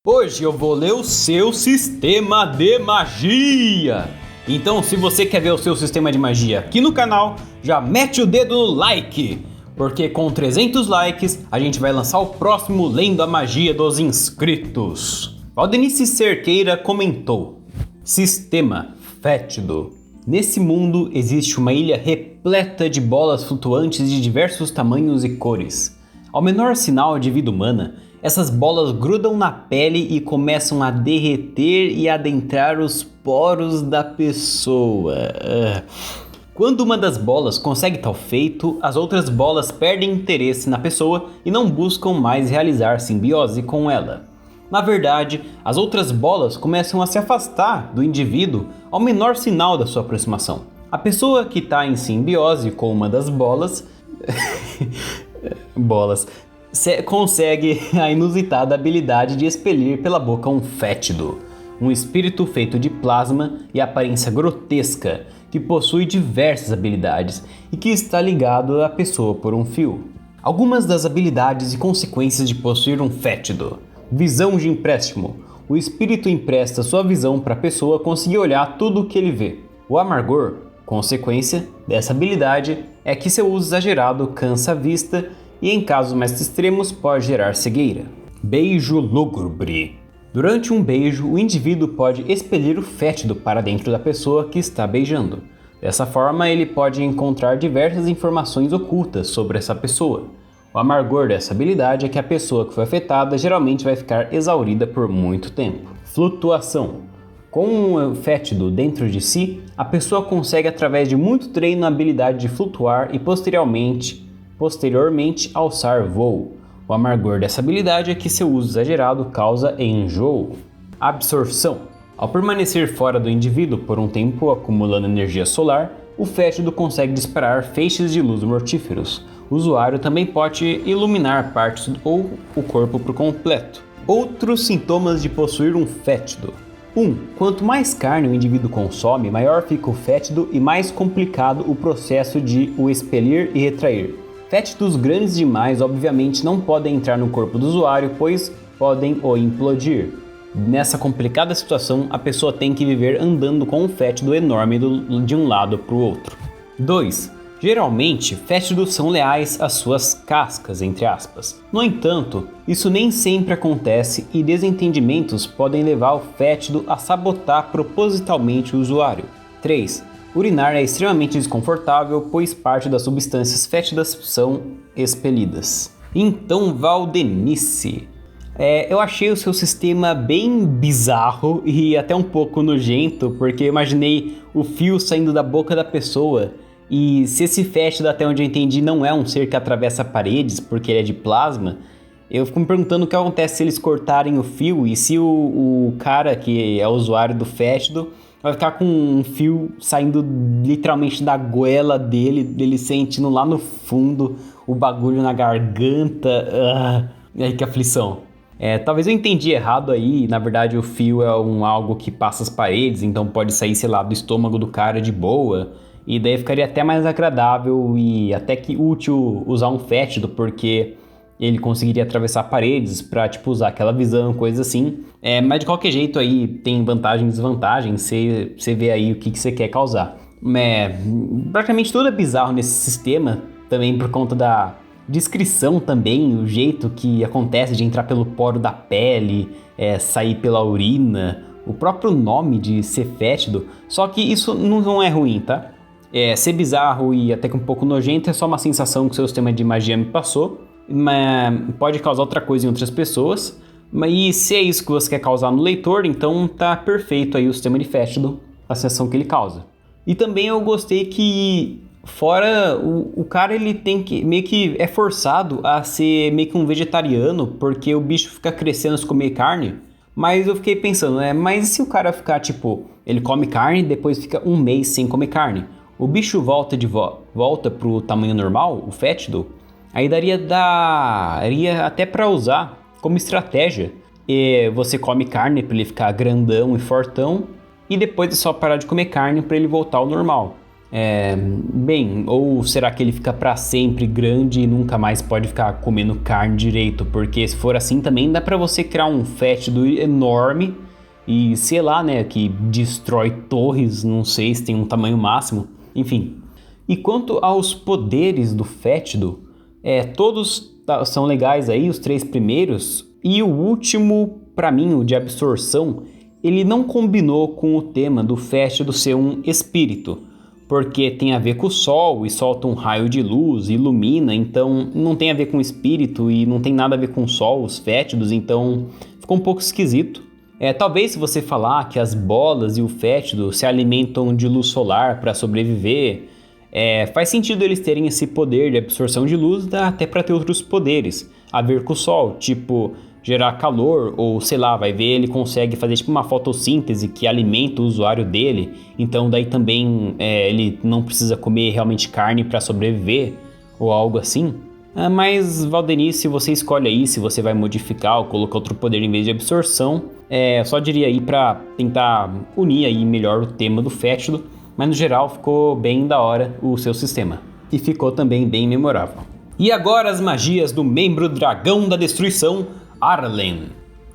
Hoje eu vou ler o seu sistema de magia. Então, se você quer ver o seu sistema de magia aqui no canal, já mete o dedo no like, porque com 300 likes a gente vai lançar o próximo Lendo a Magia dos Inscritos. Valdenice Cerqueira comentou: Sistema fétido. Nesse mundo existe uma ilha repleta de bolas flutuantes de diversos tamanhos e cores. Ao menor sinal de vida humana, essas bolas grudam na pele e começam a derreter e adentrar os poros da pessoa. Quando uma das bolas consegue tal feito, as outras bolas perdem interesse na pessoa e não buscam mais realizar simbiose com ela. Na verdade, as outras bolas começam a se afastar do indivíduo ao menor sinal da sua aproximação. A pessoa que está em simbiose com uma das bolas consegue a inusitada habilidade de expelir pela boca um fétido, um espírito feito de plasma e aparência grotesca, que possui diversas habilidades e que está ligado à pessoa por um fio. Algumas das habilidades e consequências de possuir um fétido. Visão de empréstimo. O espírito empresta sua visão para a pessoa conseguir olhar tudo o que ele vê. O amargor, consequência dessa habilidade, é que seu uso exagerado cansa a vista e, em casos mais extremos, pode gerar cegueira. Beijo lúgubre. Durante um beijo, o indivíduo pode expelir o fétido para dentro da pessoa que está beijando. Dessa forma, ele pode encontrar diversas informações ocultas sobre essa pessoa. O amargor dessa habilidade é que a pessoa que foi afetada geralmente vai ficar exaurida por muito tempo. Flutuação. Com um fétido dentro de si, a pessoa consegue, através de muito treino, a habilidade de flutuar e posteriormente alçar voo. O amargor dessa habilidade é que seu uso exagerado causa enjoo. Absorção. Ao permanecer fora do indivíduo por um tempo acumulando energia solar, o fétido consegue disparar feixes de luz mortíferos. O usuário também pode iluminar partes ou o corpo por completo. Outros sintomas de possuir um fétido. 1. Quanto mais carne o indivíduo consome, maior fica o fétido e mais complicado o processo de o expelir e retrair. Fétidos grandes demais obviamente não podem entrar no corpo do usuário, pois podem o implodir. Nessa complicada situação, a pessoa tem que viver andando com um fétido enorme de um lado para o outro. 2. Geralmente, fétidos são leais às suas cascas, entre aspas. No entanto, isso nem sempre acontece e desentendimentos podem levar o fétido a sabotar propositalmente o usuário. 3. Urinar é extremamente desconfortável, pois parte das substâncias fétidas são expelidas. Então, Valdenice, eu achei o seu sistema bem bizarro e até um pouco nojento, porque eu imaginei o fio saindo da boca da pessoa. E se esse fétido, até onde eu entendi, não é um ser que atravessa paredes, porque ele é de plasma, eu fico me perguntando o que acontece se eles cortarem o fio e se o cara que é o usuário do fétido vai ficar com um fio saindo literalmente da goela dele sentindo lá no fundo o bagulho na garganta. E aí, que aflição. Talvez eu entendi errado aí, na verdade o fio é algo que passa as paredes, então pode sair, sei lá, do estômago do cara de boa, e daí ficaria até mais agradável e até que útil usar um fétido, porque ele conseguiria atravessar paredes pra, usar aquela visão, coisa assim. Mas de qualquer jeito aí tem vantagem e desvantagem, você vê aí o que você quer causar. Praticamente tudo é bizarro nesse sistema, também por conta da descrição também, o jeito que acontece de entrar pelo poro da pele, sair pela urina, o próprio nome de ser fétido, só que isso não é ruim, tá? Ser bizarro e até que um pouco nojento é só uma sensação que o seu sistema de magia me passou, mas pode causar outra coisa em outras pessoas, mas se é isso que você quer causar no leitor, então tá perfeito aí o sistema de fétido, a sensação que ele causa. E também eu gostei que fora o cara, ele tem que meio que é forçado a ser meio que um vegetariano, porque o bicho fica crescendo se comer carne. Mas eu fiquei pensando, mas e se o cara ficar ele come carne e depois fica um mês sem comer carne? O bicho volta pro tamanho normal, o fétido, aí daria até pra usar como estratégia. Você come carne pra ele ficar grandão e fortão, e depois é só parar de comer carne pra ele voltar ao normal. Bem, ou será que ele fica pra sempre grande e nunca mais pode ficar comendo carne direito? Porque se for assim também dá pra você criar um fétido enorme e sei lá, né, que destrói torres, não sei se tem um tamanho máximo, enfim. E quanto aos poderes do fétido, todos são legais aí, os 3 primeiros, e o último, pra mim, o de absorção, ele não combinou com o tema do fétido ser um espírito, porque tem a ver com o sol e solta um raio de luz, ilumina, então não tem a ver com o espírito e não tem nada a ver com o sol, os fétidos, então ficou um pouco esquisito. Talvez se você falar que as bolas e o fétido se alimentam de luz solar para sobreviver, faz sentido eles terem esse poder de absorção de luz, dá até para ter outros poderes a ver com o sol, tipo gerar calor, ou sei lá, vai ver, ele consegue fazer tipo uma fotossíntese que alimenta o usuário dele, então daí também ele não precisa comer realmente carne para sobreviver, ou algo assim. Mas Valdenice, você escolhe aí se você vai modificar ou colocar outro poder em vez de absorção. Eu só diria aí para tentar unir aí melhor o tema do fétido, mas no geral ficou bem da hora o seu sistema. E ficou também bem memorável. E agora as magias do membro dragão da destruição, Arlen.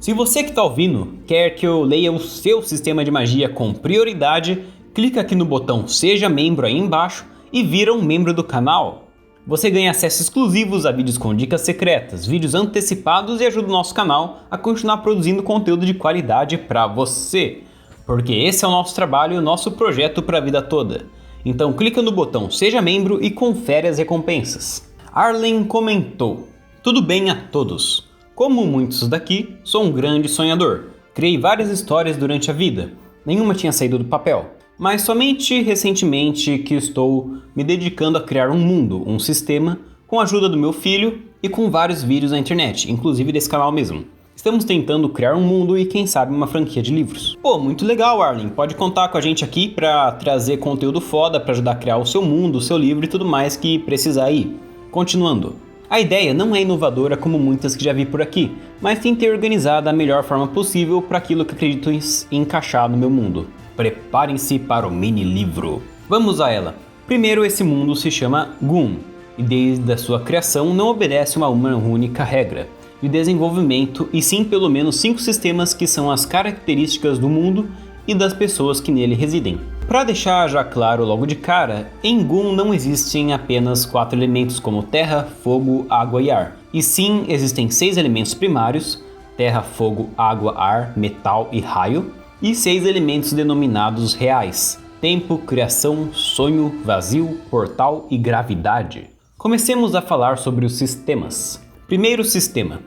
Se você que está ouvindo quer que eu leia o seu sistema de magia com prioridade, clica aqui no botão Seja Membro aí embaixo e vira um membro do canal. Você ganha acesso exclusivos a vídeos com dicas secretas, vídeos antecipados e ajuda o nosso canal a continuar produzindo conteúdo de qualidade para você. Porque esse é o nosso trabalho e o nosso projeto para a vida toda. Então clica no botão Seja Membro e confere as recompensas. Arlen comentou: tudo bem a todos. Como muitos daqui, sou um grande sonhador. Criei várias histórias durante a vida. Nenhuma tinha saído do papel. Mas somente recentemente que estou me dedicando a criar um mundo, um sistema, com a ajuda do meu filho e com vários vídeos na internet, inclusive desse canal mesmo. Estamos tentando criar um mundo e quem sabe uma franquia de livros. Pô, muito legal, Arlen. Pode contar com a gente aqui pra trazer conteúdo foda, pra ajudar a criar o seu mundo, o seu livro e tudo mais que precisar aí. Continuando. A ideia não é inovadora como muitas que já vi por aqui, mas tentei organizar da melhor forma possível para aquilo que acredito em encaixar no meu mundo. Preparem-se para o mini livro. Vamos a ela. Primeiro, esse mundo se chama Goon, e desde a sua criação não obedece uma única regra de desenvolvimento, e sim pelo menos 5 sistemas que são as características do mundo e das pessoas que nele residem. Para deixar já claro logo de cara, em Goon não existem apenas 4 elementos como terra, fogo, água e ar. E sim, existem 6 elementos primários, terra, fogo, água, ar, metal e raio, e 6 elementos denominados reais, tempo, criação, sonho, vazio, portal e gravidade. Comecemos a falar sobre os sistemas. Primeiro sistema.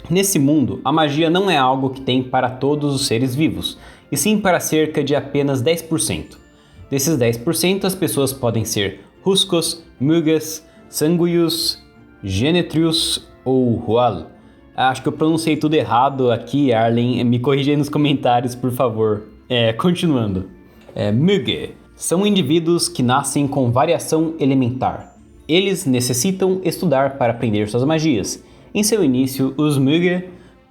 Nesse mundo, a magia não é algo que tem para todos os seres vivos, e sim para cerca de apenas 10%. Desses 10%, as pessoas podem ser Huscos, Mugas, Sanguius, Genetrius ou Hual. Acho que eu pronunciei tudo errado aqui, Arlen. Me corrija aí nos comentários, por favor. Continuando. Muge são indivíduos que nascem com variação elementar. Eles necessitam estudar para aprender suas magias. Em seu início, os Muge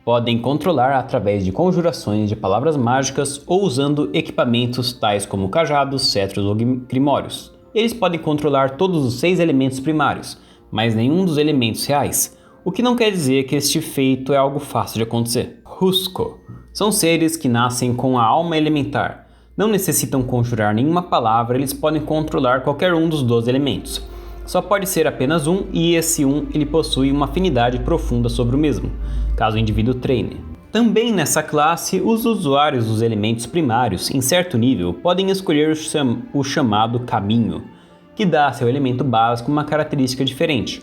podem controlar através de conjurações de palavras mágicas ou usando equipamentos tais como cajados, cetros ou grimórios. Eles podem controlar todos os 6 elementos primários, mas nenhum dos elementos reais, o que não quer dizer que este feito é algo fácil de acontecer. Husco são seres que nascem com a alma elementar. Não necessitam conjurar nenhuma palavra, eles podem controlar qualquer um dos 12 elementos. Só pode ser apenas um, e esse ele possui uma afinidade profunda sobre o mesmo, caso o indivíduo treine. Também nessa classe, os usuários dos elementos primários, em certo nível, podem escolher o chamado caminho, que dá a seu elemento básico uma característica diferente,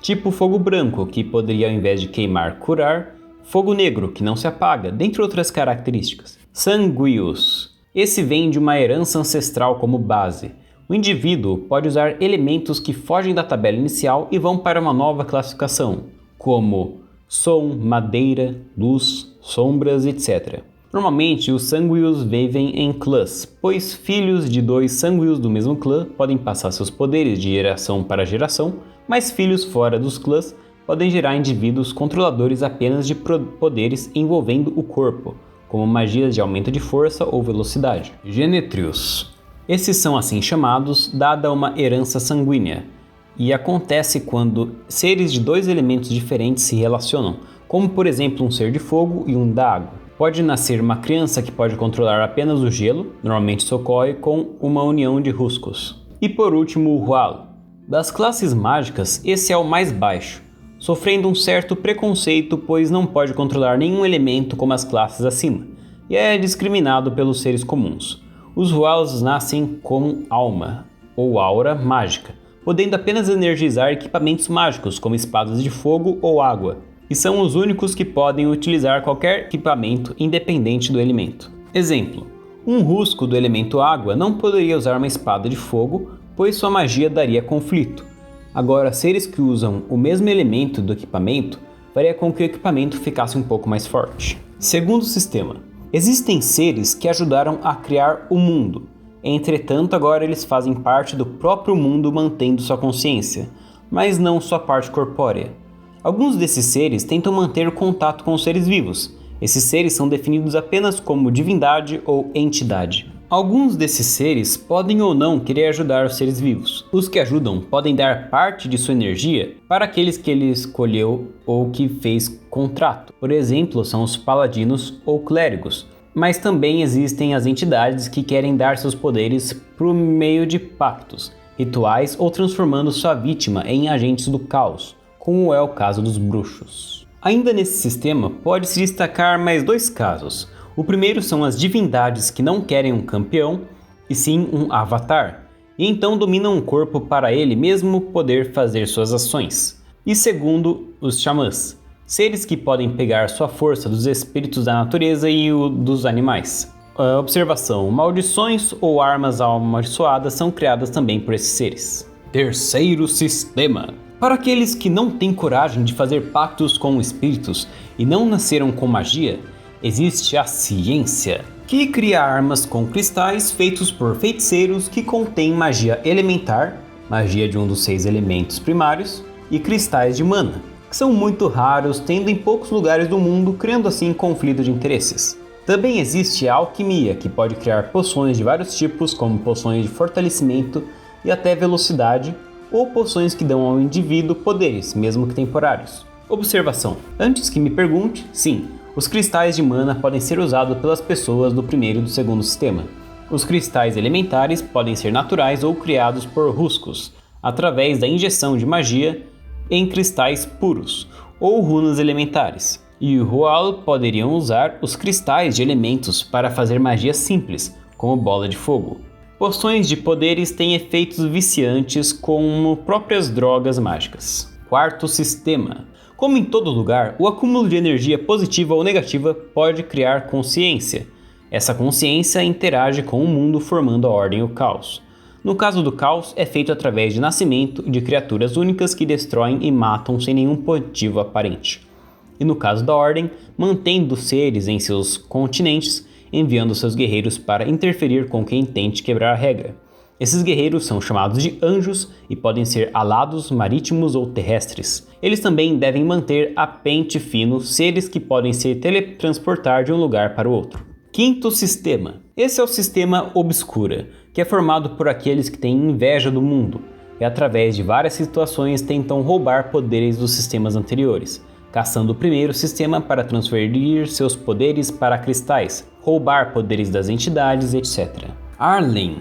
tipo fogo branco, que poderia ao invés de queimar, curar, fogo negro, que não se apaga, dentre outras características. Sanguius. Esse vem de uma herança ancestral como base. O indivíduo pode usar elementos que fogem da tabela inicial e vão para uma nova classificação, como som, madeira, luz, sombras, etc. Normalmente, os sanguios vivem em clãs, pois filhos de 2 sanguios do mesmo clã podem passar seus poderes de geração para geração, mas filhos fora dos clãs podem gerar indivíduos controladores apenas de poderes envolvendo o corpo, como magias de aumento de força ou velocidade. Genetrius. Esses são assim chamados dada uma herança sanguínea, e acontece quando seres de dois elementos diferentes se relacionam, como por exemplo um ser de fogo e um da água. Pode nascer uma criança que pode controlar apenas o gelo, normalmente isso ocorre com uma união de ruscos. E por último o Hual. Das classes mágicas, esse é o mais baixo, sofrendo um certo preconceito pois não pode controlar nenhum elemento como as classes acima, e é discriminado pelos seres comuns. Os Huals nascem como alma, ou aura mágica, podendo apenas energizar equipamentos mágicos como espadas de fogo ou água, e são os únicos que podem utilizar qualquer equipamento independente do elemento. Exemplo, um rusco do elemento água não poderia usar uma espada de fogo, pois sua magia daria conflito. Agora, seres que usam o mesmo elemento do equipamento faria com que o equipamento ficasse um pouco mais forte. Segundo sistema, existem seres que ajudaram a criar o mundo. Entretanto, agora eles fazem parte do próprio mundo mantendo sua consciência, mas não sua parte corpórea. Alguns desses seres tentam manter contato com os seres vivos. Esses seres são definidos apenas como divindade ou entidade. Alguns desses seres podem ou não querer ajudar os seres vivos. Os que ajudam podem dar parte de sua energia para aqueles que ele escolheu ou que fez contrato. Por exemplo, são os paladinos ou clérigos. Mas também existem as entidades que querem dar seus poderes por meio de pactos, rituais ou transformando sua vítima em agentes do caos, como é o caso dos bruxos. Ainda nesse sistema, pode-se destacar mais dois casos. O primeiro são as divindades que não querem um campeão, e sim um avatar, e então dominam um corpo para ele mesmo poder fazer suas ações. E segundo, os xamãs, seres que podem pegar sua força dos espíritos da natureza e o dos animais. Observação: maldições ou armas amaldiçoadas são criadas também por esses seres. Terceiro sistema. Para aqueles que não têm coragem de fazer pactos com espíritos e não nasceram com magia, existe a ciência, que cria armas com cristais feitos por feiticeiros que contêm magia elementar, magia de um dos 6 elementos primários, e cristais de mana, que são muito raros, tendo em poucos lugares do mundo, criando assim conflito de interesses. Também existe a alquimia, que pode criar poções de vários tipos, como poções de fortalecimento e até velocidade, ou poções que dão ao indivíduo poderes, mesmo que temporários. Observação: antes que me pergunte, sim, os cristais de mana podem ser usados pelas pessoas do primeiro e do segundo sistema. Os cristais elementares podem ser naturais ou criados por ruscos, através da injeção de magia em cristais puros, ou runas elementares. E o Hual poderiam usar os cristais de elementos para fazer magia simples, como bola de fogo. Poções de poderes têm efeitos viciantes como próprias drogas mágicas. Quarto sistema. Como em todo lugar, o acúmulo de energia positiva ou negativa pode criar consciência. Essa consciência interage com o mundo formando a ordem e o caos. No caso do caos, é feito através de nascimento de criaturas únicas que destroem e matam sem nenhum motivo aparente. E no caso da ordem, mantendo seres em seus continentes, enviando seus guerreiros para interferir com quem tente quebrar a regra. Esses guerreiros são chamados de anjos e podem ser alados, marítimos ou terrestres. Eles também devem manter a pente fino seres que podem se teletransportar de um lugar para o outro. Quinto sistema. Esse é o sistema Obscura, que é formado por aqueles que têm inveja do mundo e através de várias situações tentam roubar poderes dos sistemas anteriores, caçando o primeiro sistema para transferir seus poderes para cristais, roubar poderes das entidades, etc. Arlen.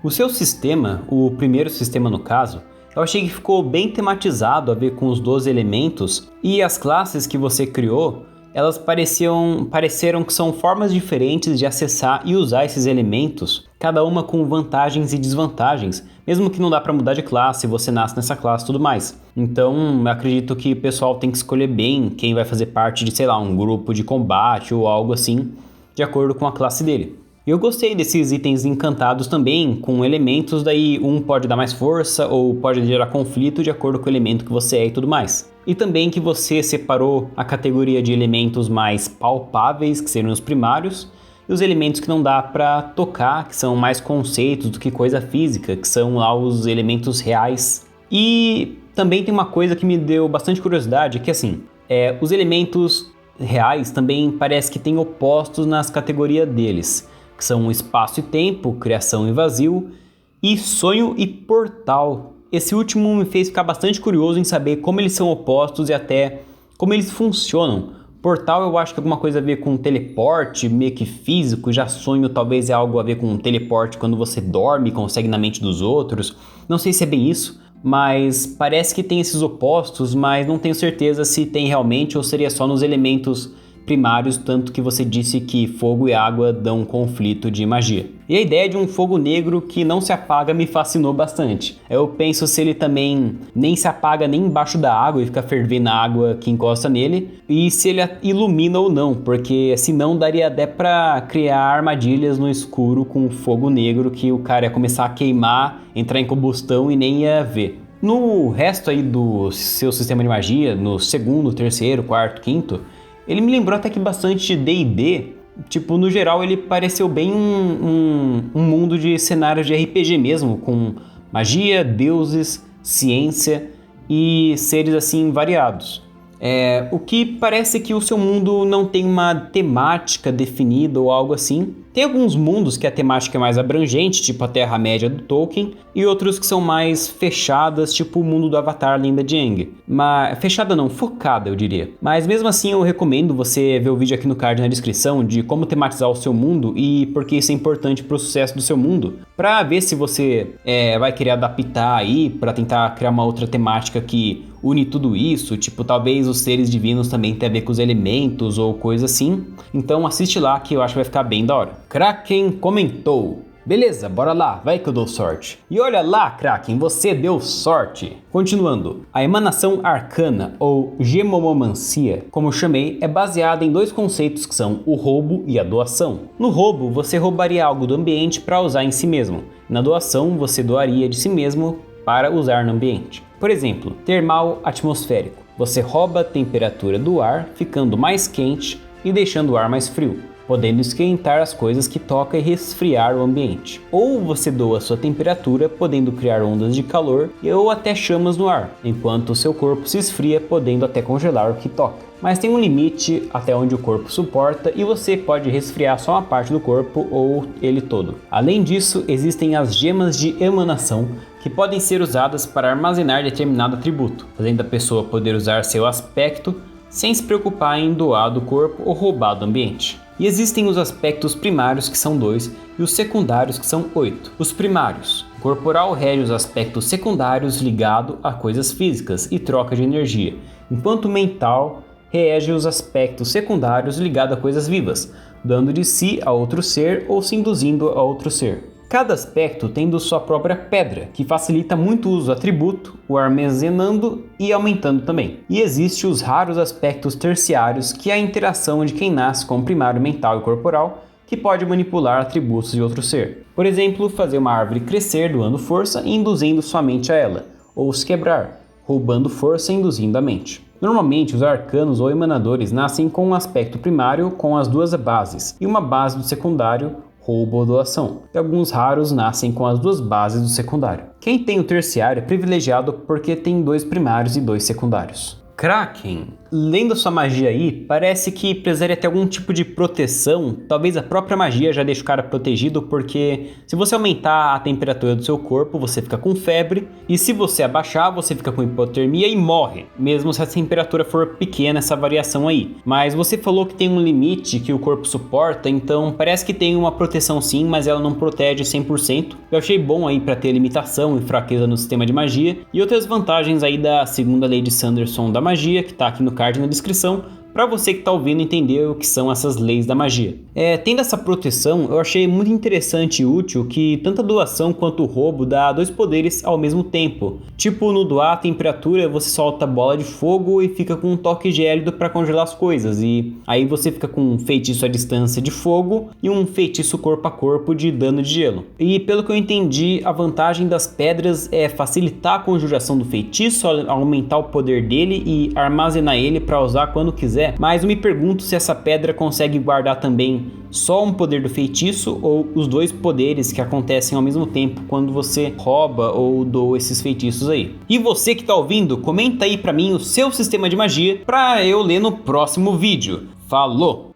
O seu sistema, o primeiro sistema no caso, eu achei que ficou bem tematizado a ver com os 12 elementos, e as classes que você criou, elas pareceram que são formas diferentes de acessar e usar esses elementos, cada uma com vantagens e desvantagens, mesmo que não dá para mudar de classe, você nasce nessa classe e tudo mais. Então, eu acredito que o pessoal tem que escolher bem quem vai fazer parte de, sei lá, um grupo de combate ou algo assim, de acordo com a classe dele. Eu gostei desses itens encantados também, com elementos, daí um pode dar mais força ou pode gerar conflito de acordo com o elemento que você é e tudo mais. E também que você separou a categoria de elementos mais palpáveis, que seriam os primários, e os elementos que não dá pra tocar, que são mais conceitos do que coisa física, que são lá os elementos reais. E também tem uma coisa que me deu bastante curiosidade, que assim, os elementos reais também parece que têm opostos nas categorias deles. que são espaço e tempo, criação e vazio, e sonho e portal. Esse último me fez ficar bastante curioso em saber como eles são opostos e até como eles funcionam. Portal eu acho que é alguma coisa a ver com teleporte, meio que físico, já sonho talvez é algo a ver com teleporte quando você dorme e consegue na mente dos outros. Não sei se é bem isso, mas parece que tem esses opostos, mas não tenho certeza se tem realmente ou seria só nos elementos primários, tanto que você disse que fogo e água dão um conflito de magia. E a ideia de um fogo negro que não se apaga me fascinou bastante. Eu penso se ele também nem se apaga nem embaixo da água e fica fervendo a água que encosta nele, e se ele ilumina ou não, porque senão daria até pra criar armadilhas no escuro com fogo negro que o cara ia começar a queimar, entrar em combustão e nem ia ver. No resto aí do seu sistema de magia, no segundo, terceiro, quarto, quinto, ele me lembrou até que bastante de D&D, tipo, no geral ele pareceu bem um mundo de cenários de RPG mesmo, com magia, deuses, ciência e seres assim variados. O que parece que o seu mundo não tem uma temática definida ou algo assim. Tem alguns mundos que a temática é mais abrangente, tipo a Terra-média do Tolkien, e outros que são mais fechadas, tipo o mundo do Avatar, Lenda de Aang. Mas fechada não, focada eu diria. Mas mesmo assim eu recomendo você ver o vídeo aqui no card na descrição de como tematizar o seu mundo e por que isso é importante para o sucesso do seu mundo, para ver se você vai querer adaptar aí, para tentar criar uma outra temática que une tudo isso, tipo talvez os seres divinos também tenham a ver com os elementos ou coisa assim. Então assiste lá que eu acho que vai ficar bem da hora. Kraken comentou: beleza, bora lá, vai que eu dou sorte. E olha lá, Kraken, você deu sorte. Continuando, a emanação arcana, ou gemomancia, como eu chamei, é baseada em dois conceitos que são o roubo e a doação. No roubo, você roubaria algo do ambiente para usar em si mesmo. Na doação, você doaria de si mesmo para usar no ambiente. Por exemplo, termal atmosférico. Você rouba a temperatura do ar, ficando mais quente e deixando o ar mais frio, podendo esquentar as coisas que toca e resfriar o ambiente. Ou você doa sua temperatura, podendo criar ondas de calor ou até chamas no ar, enquanto o seu corpo se esfria, podendo até congelar o que toca. Mas tem um limite até onde o corpo suporta e você pode resfriar só uma parte do corpo ou ele todo. Além disso, existem as gemas de emanação, que podem ser usadas para armazenar determinado atributo, fazendo a pessoa poder usar seu aspecto sem se preocupar em doar do corpo ou roubar do ambiente. E existem os aspectos primários, que são 2, e os secundários, que são 8. Os primários: corporal rege os aspectos secundários ligado a coisas físicas e troca de energia, enquanto o mental rege os aspectos secundários ligado a coisas vivas, dando de si a outro ser ou se induzindo a outro ser. Cada aspecto tendo sua própria pedra, que facilita muito o uso do atributo, o armazenando e aumentando também. E existe os raros aspectos terciários, que é a interação de quem nasce com o primário mental e corporal, que pode manipular atributos de outro ser. Por exemplo, fazer uma árvore crescer doando força e induzindo somente a ela, ou se quebrar, roubando força e induzindo a mente. Normalmente, os arcanos ou emanadores nascem com um aspecto primário com as duas bases, e uma base do secundário, roubo ou doação, e alguns raros nascem com as duas bases do secundário. Quem tem o terciário é privilegiado porque tem 2 primários e 2 secundários. Kraken, lendo sua magia aí, parece que precisaria ter algum tipo de proteção. Talvez a própria magia já deixe o cara protegido, porque se você aumentar a temperatura do seu corpo, você fica com febre, e se você abaixar, você fica com hipotermia e morre, mesmo se a temperatura for pequena, essa variação aí. Mas você falou que tem um limite que o corpo suporta, então parece que tem uma proteção sim, mas ela não protege 100%. Eu achei bom aí para ter limitação e fraqueza no sistema de magia, e outras vantagens aí da segunda lei de Sanderson da magia, que tá aqui no card na descrição, para você que está ouvindo entender o que são essas leis da magia. Tendo essa proteção, eu achei muito interessante e útil que tanto a doação quanto o roubo dá 2 poderes ao mesmo tempo. Tipo, no doar a temperatura, você solta bola de fogo e fica com um toque gélido para congelar as coisas, e aí você fica com um feitiço à distância de fogo e um feitiço corpo a corpo de dano de gelo. E pelo que eu entendi, a vantagem das pedras é facilitar a conjuração do feitiço, aumentar o poder dele e armazenar ele para usar quando quiser. Mas eu me pergunto se essa pedra consegue guardar também só um poder do feitiço ou os 2 poderes que acontecem ao mesmo tempo quando você rouba ou doa esses feitiços aí. E você que tá ouvindo, comenta aí pra mim o seu sistema de magia pra eu ler no próximo vídeo. Falou!